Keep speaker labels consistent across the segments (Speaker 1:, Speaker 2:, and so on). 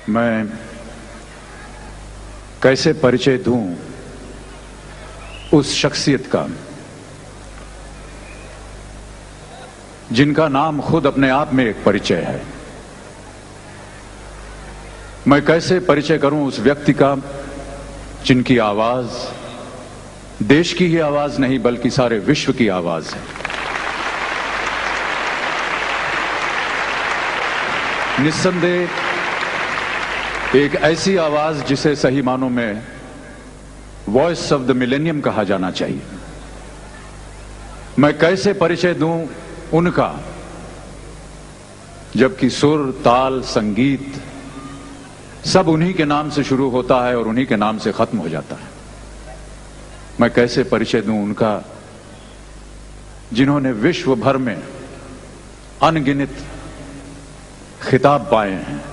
Speaker 1: मैं कैसे परिचय दूं उस शख्सियत का जिनका नाम खुद अपने आप में एक परिचय है। मैं कैसे परिचय करूं उस व्यक्ति का जिनकी आवाज देश की ही आवाज नहीं बल्कि सारे विश्व की आवाज है। निस्संदेह एक ऐसी आवाज जिसे सही मानों में वॉइस ऑफ द मिलेनियम कहा जाना चाहिए। मैं कैसे परिचय दूं उनका जबकि सुर, ताल, संगीत सब उन्हीं के नाम से शुरू होता है और उन्हीं के नाम से खत्म हो जाता है। मैं कैसे परिचय दूं उनका जिन्होंने विश्व भर में अनगिनत खिताब पाए हैं,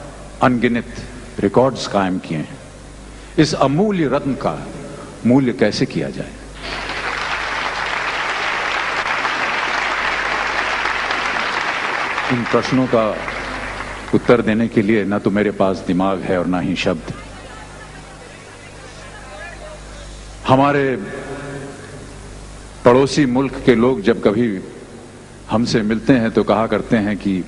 Speaker 1: अनगिनत रिकॉर्ड्स कायम किए हैं। इस अमूल्य रत्न का मूल्य कैसे किया जाए? इन प्रश्नों का उत्तर देने के लिए न तो मेरे पास दिमाग है और ना ही शब्द। हमारे पड़ोसी मुल्क के लोग जब कभी हमसे मिलते हैं तो कहा करते हैं कि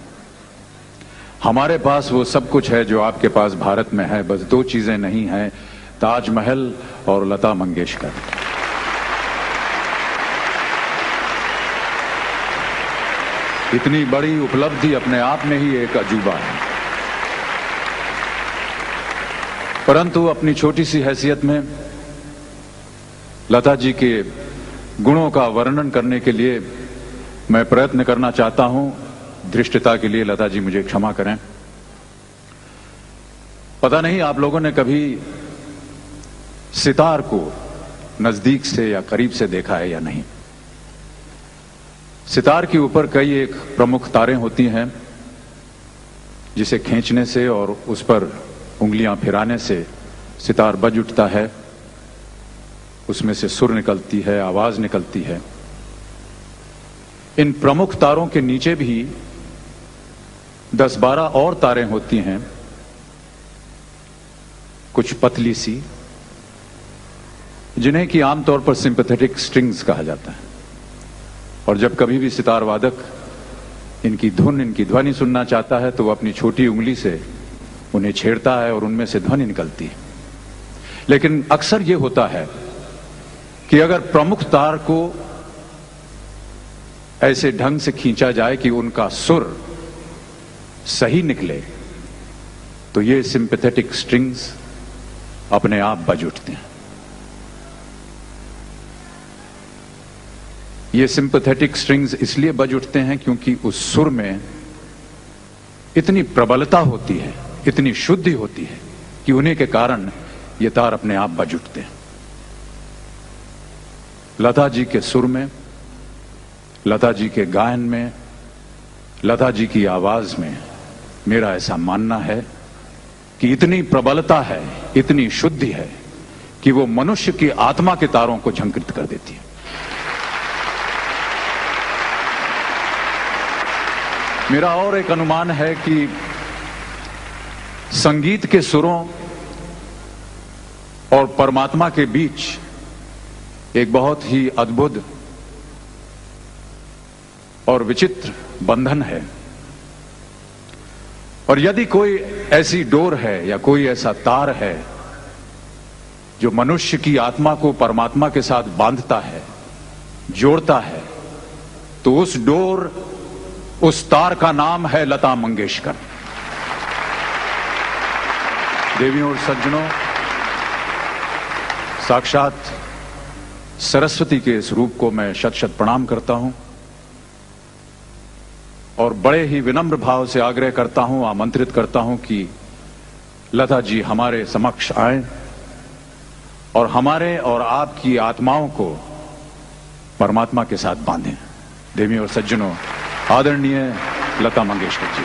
Speaker 1: हमारे पास वो सब कुछ है जो आपके पास भारत में है, बस दो चीजें नहीं हैं, ताजमहल और लता मंगेशकर। इतनी बड़ी उपलब्धि अपने आप में ही एक अजूबा है। परंतु अपनी छोटी सी हैसियत में लता जी के गुणों का वर्णन करने के लिए मैं प्रयत्न करना चाहता हूं। धृष्टता के लिए लता जी मुझे क्षमा करें। पता नहीं आप लोगों ने कभी सितार को नजदीक से या करीब से देखा है या नहीं। सितार के ऊपर कई एक प्रमुख तारें होती हैं जिसे खींचने से और उस पर उंगलियां फिराने से सितार बज उठता है, उसमें से सुर निकलती है, आवाज निकलती है। इन प्रमुख तारों के नीचे भी 10-12 और तारें होती हैं, कुछ पतली सी, जिन्हें कि आमतौर पर सिंपैथेटिक स्ट्रिंग्स कहा जाता है। और जब कभी भी सितार वादक इनकी धुन, इनकी ध्वनि सुनना चाहता है तो वह अपनी छोटी उंगली से उन्हें छेड़ता है और उनमें से ध्वनि निकलती है। लेकिन अक्सर यह होता है कि अगर प्रमुख तार को ऐसे ढंग से खींचा जाए कि उनका सुर सही निकले तो ये सिंपैथेटिक स्ट्रिंग्स अपने आप बज उठते हैं। ये सिंपैथेटिक स्ट्रिंग्स इसलिए बज उठते हैं क्योंकि उस सुर में इतनी प्रबलता होती है, इतनी शुद्धि होती है कि उन्हीं के कारण ये तार अपने आप बज उठते हैं। लता जी के सुर में, लता जी के गायन में, लता जी की आवाज में मेरा ऐसा मानना है कि इतनी प्रबलता है, इतनी शुद्धि है कि वो मनुष्य की आत्मा के तारों को झंकृत कर देती है। मेरा और एक अनुमान है कि संगीत के सुरों और परमात्मा के बीच एक बहुत ही अद्भुत और विचित्र बंधन है। और यदि कोई ऐसी डोर है या कोई ऐसा तार है जो मनुष्य की आत्मा को परमात्मा के साथ बांधता है, जोड़ता है, तो उस डोर, उस तार का नाम है लता मंगेशकर। देवियों और सज्जनों, साक्षात सरस्वती के इस रूप को मैं शत शत प्रणाम करता हूं और बड़े ही विनम्र भाव से आग्रह करता हूं, आमंत्रित करता हूं कि लता जी हमारे समक्ष आएं और हमारे और आपकी आत्माओं को परमात्मा के साथ बांधें। देवियों और सज्जनों, आदरणीय लता मंगेशकर जी।